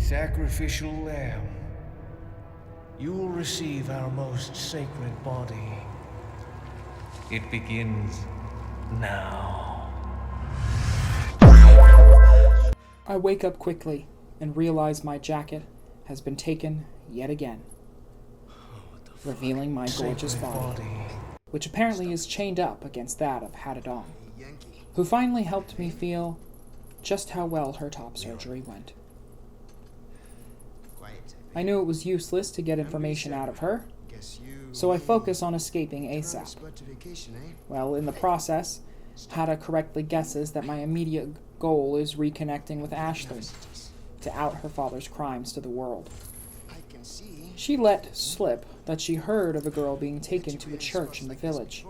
Sacrificial lamb, you will receive our most sacred body. It begins now. I wake up quickly and realize my jacket has been taken yet again, revealing my gorgeous body, which apparently is chained up against that of Hada, who finally helped me feel just how well her top surgery went. I knew it was useless to get information out of her, so I focus on escaping ASAP. Well, in the process, Hada correctly guesses that my immediate goal is reconnecting with Ashleigh to out her father's crimes to the world. She let slip that she heard of a girl being taken to a church in the village.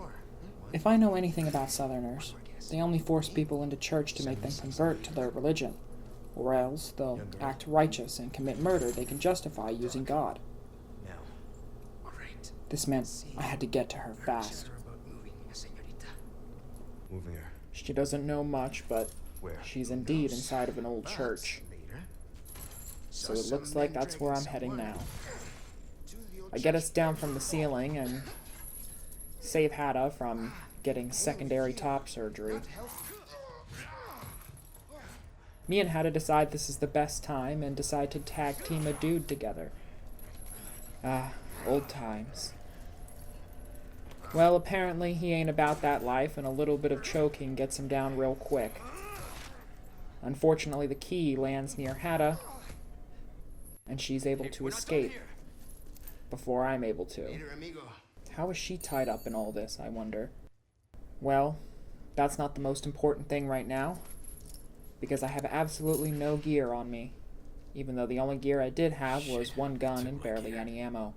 If I know anything about Southerners, they only force people into church to make them convert to their religion, or else they'll act righteous and commit murder they can justify using God. This meant I had to get to her fast. Moving her. She doesn't know much, but Where? she's indeed inside of an old church. So it looks like that's where I'm heading now. I get us down from the ceiling and save Hada from getting secondary top surgery. Me and Hada decide this is the best time and decide to tag team a dude together. Old times. Well, apparently he ain't about that life, and a little bit of choking gets him down real quick. Unfortunately, the key lands near Hada, and she's able to escape before I'm able to. How is she tied up in all this, I wonder? Well, that's not the most important thing right now, because I have absolutely no gear on me, even though the only gear I did have was one gun and barely any ammo.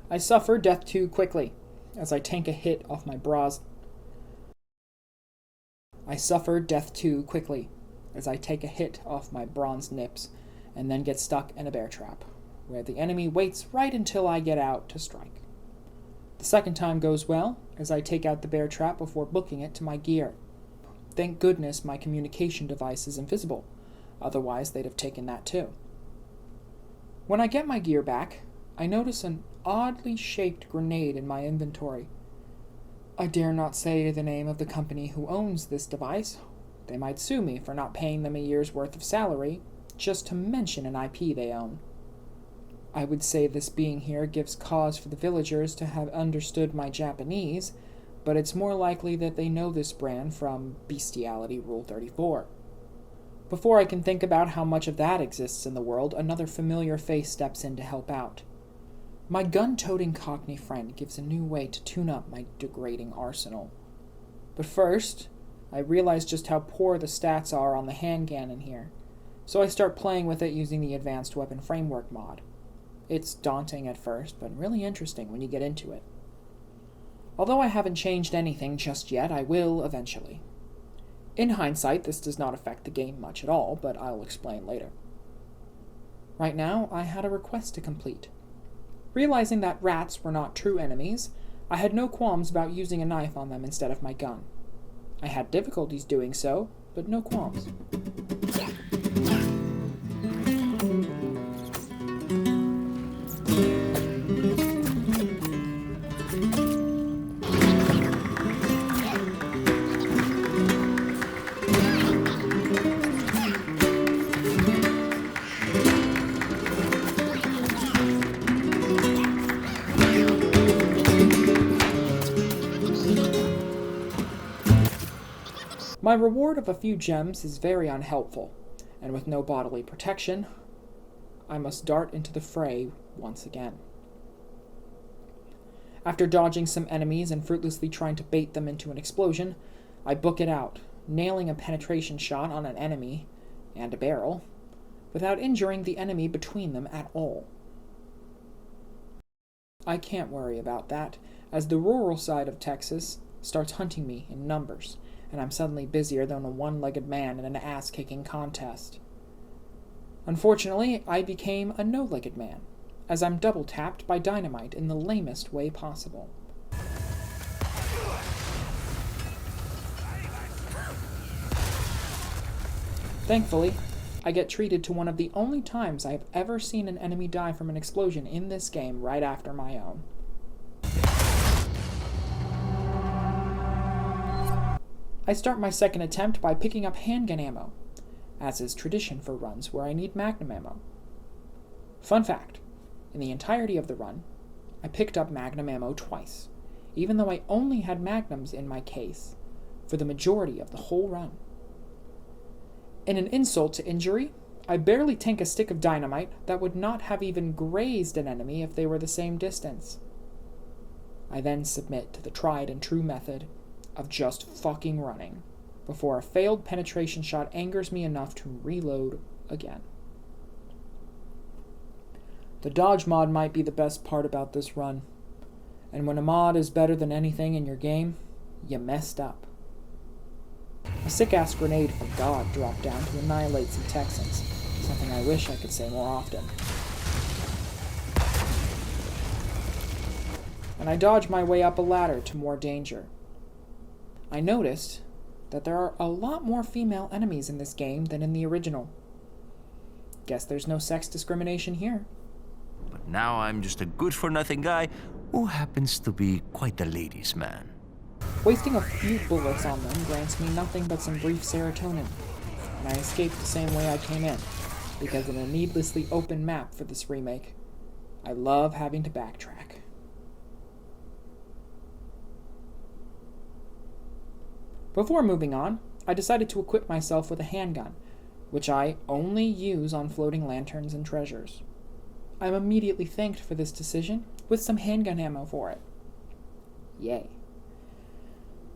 I suffer death too quickly, as I tank a hit off my bras. I suffer death too quickly, as I take a hit off my bronze nips, and then get stuck in a bear trap, where the enemy waits right until I get out to strike. The second time goes well, as I take out the bear trap before booking it to my gear. Thank goodness my communication device is invisible, otherwise they'd have taken that too. When I get my gear back, I notice an oddly shaped grenade in my inventory. I dare not say the name of the company who owns this device. They might sue me for not paying them a year's worth of salary, just to mention an IP they own. I would say this being here gives cause for the villagers to have understood my Japanese, but it's more likely that they know this brand from Bestiality Rule 34. Before I can think about how much of that exists in the world, another familiar face steps in to help out. My gun-toting Cockney friend gives a new way to tune up my degrading arsenal. But first, I realize just how poor the stats are on the Handcannon here, so I start playing with it using the Advanced Weapon Framework mod. It's daunting at first, but really interesting when you get into it. Although I haven't changed anything just yet, I will eventually. In hindsight, this does not affect the game much at all, but I'll explain later. Right now, I had a request to complete. Realizing that rats were not true enemies, I had no qualms about using a knife on them instead of my gun. I had difficulties doing so, but no qualms. My reward of a few gems is very unhelpful, and with no bodily protection, I must dart into the fray once again. After dodging some enemies and fruitlessly trying to bait them into an explosion, I book it out, nailing a penetration shot on an enemy, and a barrel, without injuring the enemy between them at all. I can't worry about that, as the rural side of Texas starts hunting me in numbers, and I'm suddenly busier than a one-legged man in an ass-kicking contest. Unfortunately, I became a no-legged man, as I'm double-tapped by dynamite in the lamest way possible. Thankfully, I get treated to one of the only times I have ever seen an enemy die from an explosion in this game right after my own. I start my second attempt by picking up handgun ammo, as is tradition for runs where I need magnum ammo. Fun fact, in the entirety of the run, I picked up magnum ammo twice, even though I only had magnums in my case for the majority of the whole run. In an insult to injury, I barely tank a stick of dynamite that would not have even grazed an enemy if they were the same distance. I then submit to the tried and true method of just fucking running before a failed penetration shot angers me enough to reload again. The dodge mod might be the best part about this run, and when a mod is better than anything in your game, you messed up. A sick-ass grenade from God dropped down to annihilate some Texans, something I wish I could say more often. And I dodge my way up a ladder to more danger. I noticed that there are a lot more female enemies in this game than in the original. Guess there's no sex discrimination here. But now I'm just a good-for-nothing guy who happens to be quite a ladies' man. Wasting a few bullets on them grants me nothing but some brief serotonin, and I escape the same way I came in, because in a needlessly open map for this remake, I love having to backtrack. Before moving on, I decided to equip myself with a handgun, which I only use on floating lanterns and treasures. I am immediately thanked for this decision with some handgun ammo for it. Yay.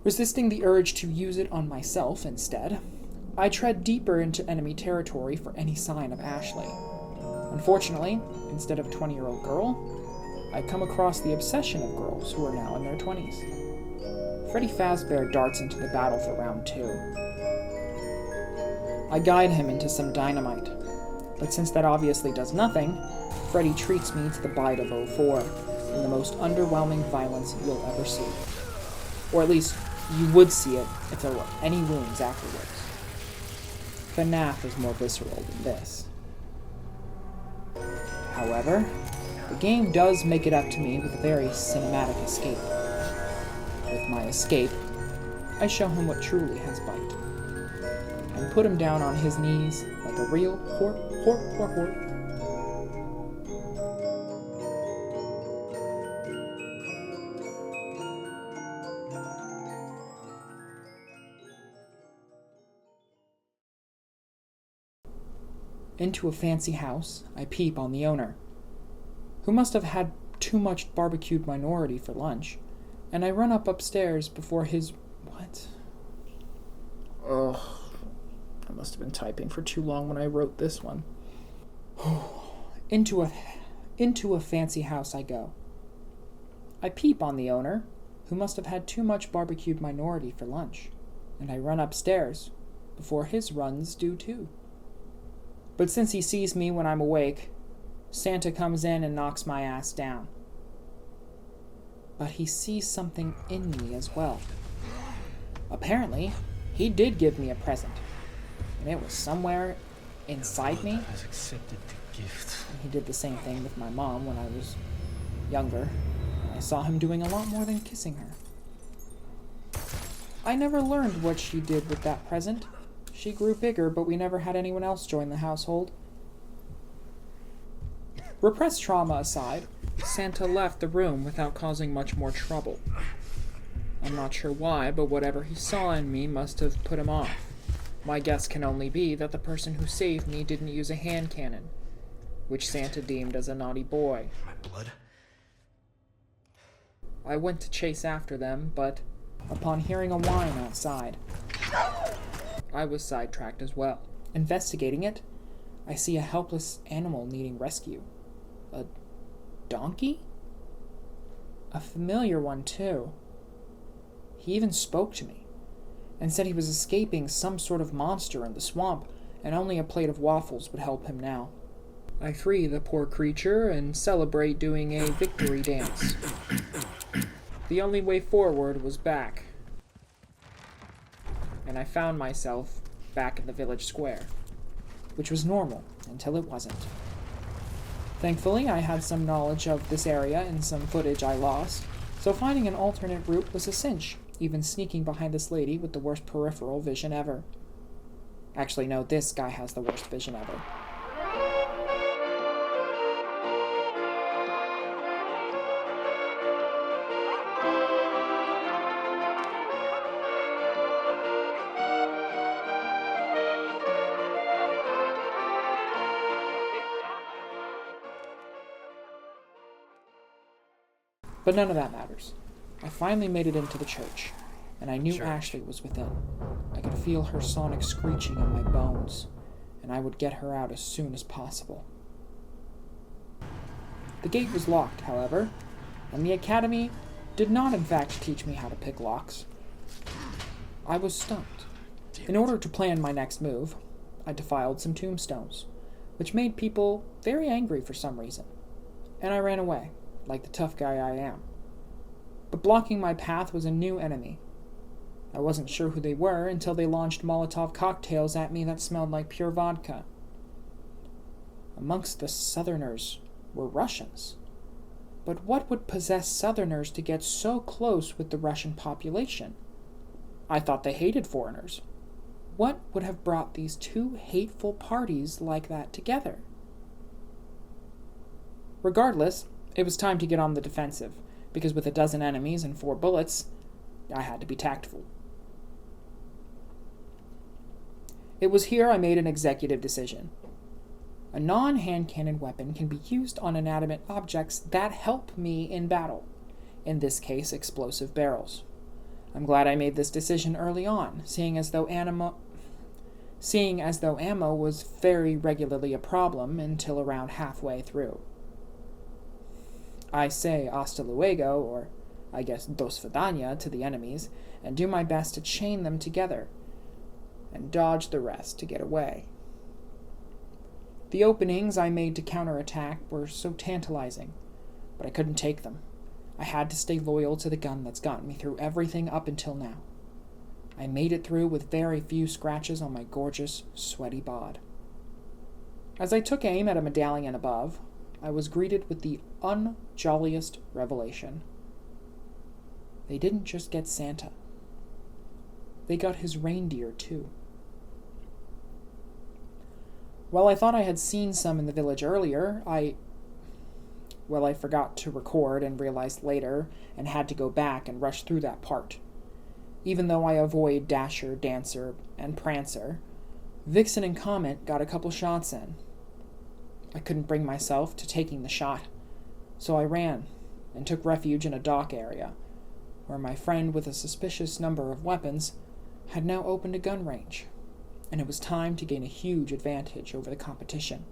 Resisting the urge to use it on myself instead, I tread deeper into enemy territory for any sign of Ashleigh. Unfortunately, instead of a 20-year-old girl, I come across the obsession of girls who are now in their 20s. Freddy Fazbear darts into the battle for round 2. I guide him into some dynamite, but since that obviously does nothing, Freddy treats me to the bite of 04 in the most underwhelming violence you'll ever see. Or at least, you would see it if there were any wounds afterwards. FNAF is more visceral than this. However, the game does make it up to me with a very cinematic escape. With my escape, I show him what truly has bite, and put him down on his knees like a real hort. Into a fancy house, I peep on the owner, who must have had too much barbecued minority for lunch, and I run upstairs before his... What? Ugh. I must have been typing for too long when I wrote this one. Into a fancy house I go. I peep on the owner, who must have had too much barbecued minority for lunch, and I run upstairs before his runs do too. But since he sees me when I'm awake, Santa comes in and knocks my ass down. But he sees something in me as well. Apparently, he did give me a present, and it was somewhere inside me. Has accepted the gift. And he did the same thing with my mom when I was younger, and I saw him doing a lot more than kissing her. I never learned what she did with that present. She grew bigger, but we never had anyone else join the household. Repressed trauma aside, Santa left the room without causing much more trouble. I'm not sure why, but whatever he saw in me must have put him off. My guess can only be that the person who saved me didn't use a handcannon, which Santa deemed as a naughty boy. My blood? I went to chase after them, but upon hearing a whine outside, I was sidetracked as well. Investigating it, I see a helpless animal needing rescue. A donkey? A familiar one, too. He even spoke to me, and said he was escaping some sort of monster in the swamp, and only a plate of waffles would help him now. I free the poor creature and celebrate doing a victory dance. The only way forward was back, and I found myself back in the village square. which was normal until it wasn't. Thankfully, I had some knowledge of this area and some footage I lost, so finding an alternate route was a cinch, even sneaking behind this lady with the worst peripheral vision ever. Actually, no, this guy has the worst vision ever. But none of that matters. I finally made it into the church, and I knew Ashleigh was within. I could feel her sonic screeching in my bones, and I would get her out as soon as possible. The gate was locked, however, and the academy did not in fact teach me how to pick locks. I was stumped. In order to plan my next move, I defiled some tombstones, which made people very angry for some reason, and I ran away, like the tough guy I am. But blocking my path was a new enemy. I wasn't sure who they were until they launched Molotov cocktails at me that smelled like pure vodka. Amongst the Southerners were Russians. But what would possess Southerners to get so close with the Russian population? I thought they hated foreigners. What would have brought these two hateful parties like that together? Regardless, it was time to get on the defensive, because with a dozen enemies and 4 bullets, I had to be tactful. It was here I made an executive decision. A non-handcannon weapon can be used on inanimate objects that help me in battle, in this case explosive barrels. I'm glad I made this decision early on, seeing as though ammo was very regularly a problem until around halfway through. I say hasta luego, or I guess dos vidania, to the enemies, and do my best to chain them together, and dodge the rest to get away. The openings I made to counterattack were so tantalizing, but I couldn't take them. I had to stay loyal to the gun that's gotten me through everything up until now. I made it through with very few scratches on my gorgeous, sweaty bod. As I took aim at a medallion above, I was greeted with the unjolliest revelation. They didn't just get Santa. They got his reindeer, too. While I thought I had seen some in the village earlier, I forgot to record and realized later and had to go back and rush through that part. Even though I avoid Dasher, Dancer, and Prancer, Vixen and Comet got a couple shots in. I couldn't bring myself to taking the shot, so I ran and took refuge in a dock area, where my friend with a suspicious number of weapons had now opened a gun range, and it was time to gain a huge advantage over the competition.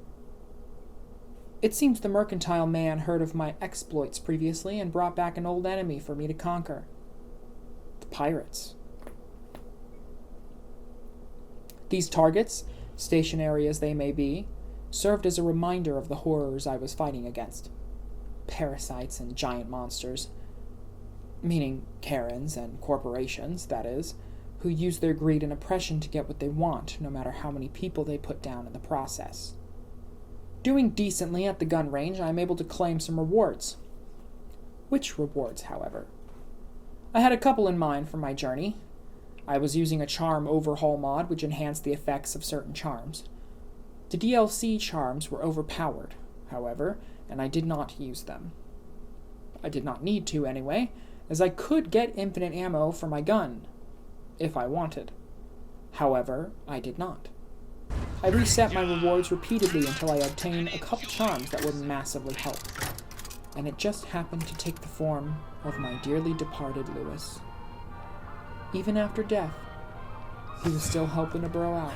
It seems the mercantile man heard of my exploits previously and brought back an old enemy for me to conquer. The pirates. These targets, stationary as they may be, served as a reminder of the horrors I was fighting against. Parasites and giant monsters, meaning Karens and corporations, that is, who use their greed and oppression to get what they want, no matter how many people they put down in the process. Doing decently at the gun range, I'm able to claim some rewards. Which rewards, however? I had a couple in mind for my journey. I was using a charm overhaul mod which enhanced the effects of certain charms. The DLC charms were overpowered, however, and I did not use them. I did not need to, anyway, as I could get infinite ammo for my gun, if I wanted. However, I did not. I reset my rewards repeatedly until I obtained a couple charms that would massively help, and it just happened to take the form of my dearly departed Lewis. Even after death, he was still helping a bro out.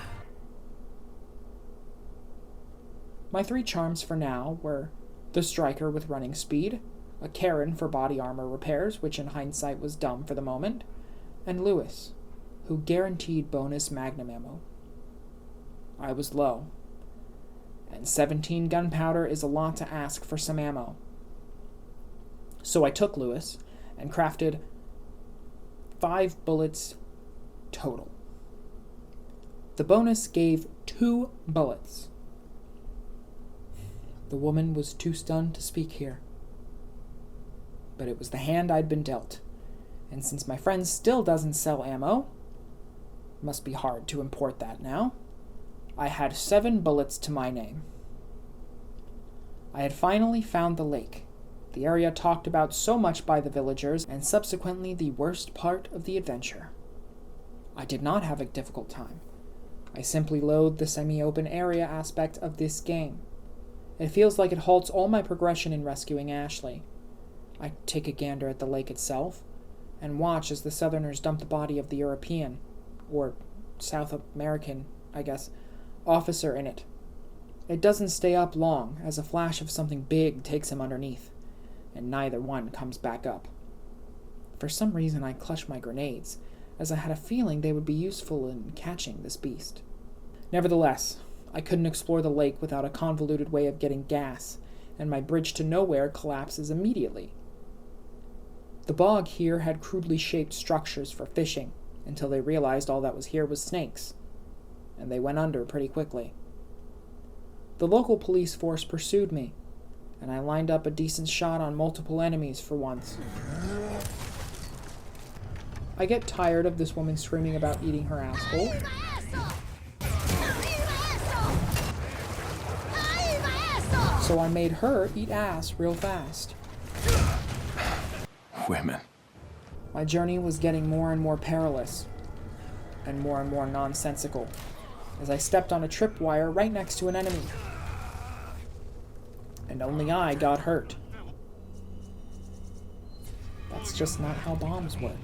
My 3 charms for now were the Striker with running speed, a Karen for body armor repairs, which in hindsight was dumb for the moment, and Lewis, who guaranteed bonus magnum ammo. I was low, and 17 gunpowder is a lot to ask for some ammo. So I took Lewis and crafted 5 bullets total. The bonus gave 2 bullets. The woman was too stunned to speak here. But it was the hand I'd been dealt, and since my friend still doesn't sell ammo, must be hard to import that now, I had 7 bullets to my name. I had finally found the lake, the area talked about so much by the villagers, and subsequently the worst part of the adventure. I did not have a difficult time. I simply loathe the semi-open area aspect of this game. It feels like it halts all my progression in rescuing Ashleigh. I take a gander at the lake itself, and watch as the Southerners dump the body of the European, or South American, I guess, officer in it. It doesn't stay up long, as a flash of something big takes him underneath, and neither one comes back up. For some reason I clutched my grenades, as I had a feeling they would be useful in catching this beast. Nevertheless, I couldn't explore the lake without a convoluted way of getting gas, and my bridge to nowhere collapses immediately. The bog here had crudely shaped structures for fishing, until they realized all that was here was snakes, and they went under pretty quickly. The local police force pursued me, and I lined up a decent shot on multiple enemies for once. I get tired of this woman screaming about eating her asshole. So I made her eat ass real fast. Women. My journey was getting more and more perilous, and more nonsensical, as I stepped on a tripwire right next to an enemy. And only I got hurt. That's just not how bombs work.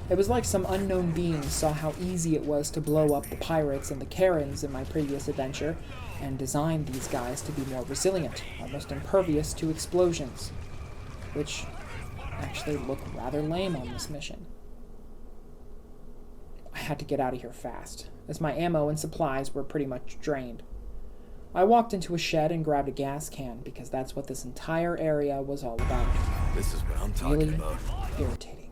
It was like some unknown being saw how easy it was to blow up the pirates and the Karens in my previous adventure, and designed these guys to be more resilient, almost impervious to explosions, which actually looked rather lame on this mission. I had to get out of here fast, as my ammo and supplies were pretty much drained. I walked into a shed and grabbed a gas can, because that's what this entire area was all about. This is what I'm talking Really about. irritating.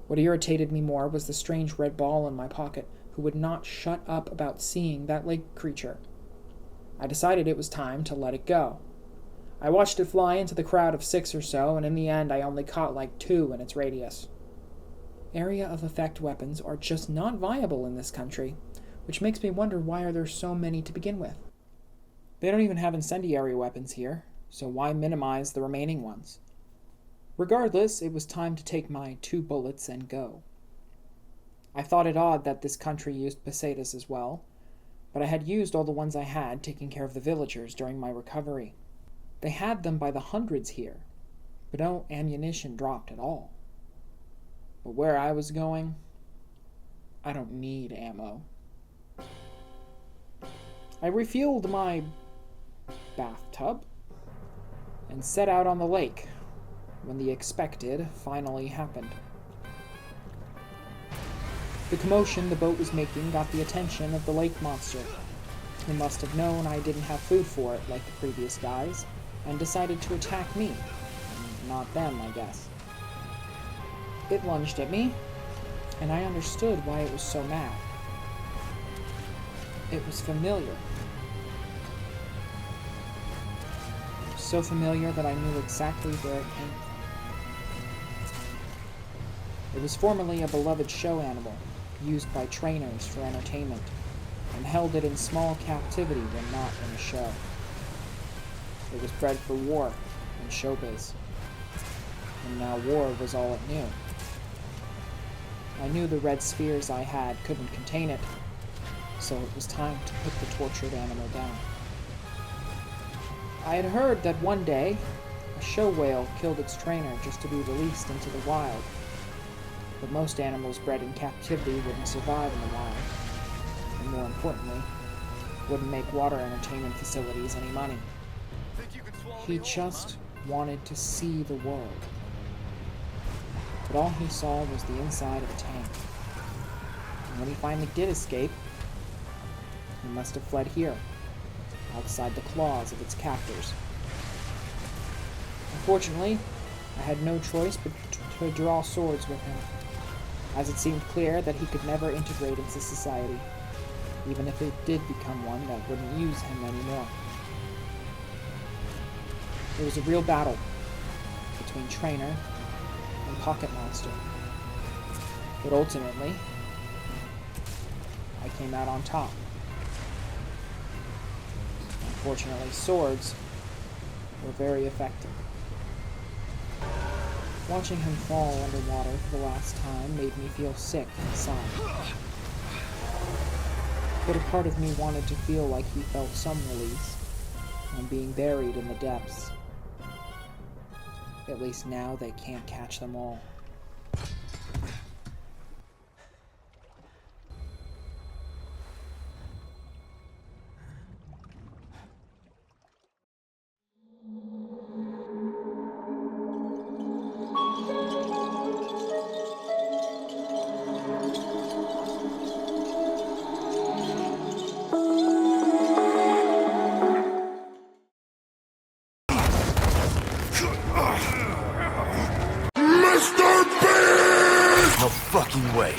What irritated me more was the strange red ball in my pocket, who would not shut up about seeing that lake creature. I decided it was time to let it go. I watched it fly into the crowd of 6 or so, and in the end I only caught like 2 in its radius. Area of effect weapons are just not viable in this country, which makes me wonder why are there so many to begin with. They don't even have incendiary weapons here, so why minimize the remaining ones? Regardless, it was time to take my 2 bullets and go. I thought it odd that this country used pesetas as well, but I had used all the ones I had taking care of the villagers during my recovery. They had them by the hundreds here, but no ammunition dropped at all. But where I was going, I don't need ammo. I refueled my bathtub and set out on the lake when the expected finally happened. The commotion the boat was making got the attention of the lake monster, who must have known I didn't have food for it like the previous guys, and decided to attack me, and not them, I guess. It lunged at me, and I understood why it was so mad. It was familiar. So familiar that I knew exactly where it came from. It was formerly a beloved show animal, used by trainers for entertainment, and held it in small captivity when not in a show. It was bred for war and showbiz, and now war was all it knew. I knew the red spheres I had couldn't contain it, so it was time to put the tortured animal down. I had heard that one day, a show whale killed its trainer just to be released into the wild, but most animals bred in captivity wouldn't survive in the wild, and more importantly, wouldn't make water entertainment facilities any money. He just wanted to see the world. But all he saw was the inside of a tank. And when he finally did escape, he must have fled here, outside the claws of its captors. Unfortunately, I had no choice but to draw swords with him. as it seemed clear that he could never integrate into society, even if it did become one that wouldn't use him anymore. It was a real battle between Trainer and Pocket Monster. But ultimately, I came out on top. Unfortunately, swords were very effective. Watching him fall underwater for the last time made me feel sick inside. But a part of me wanted to feel like he felt some release on being buried in the depths. At least now they can't catch them all. No fucking way.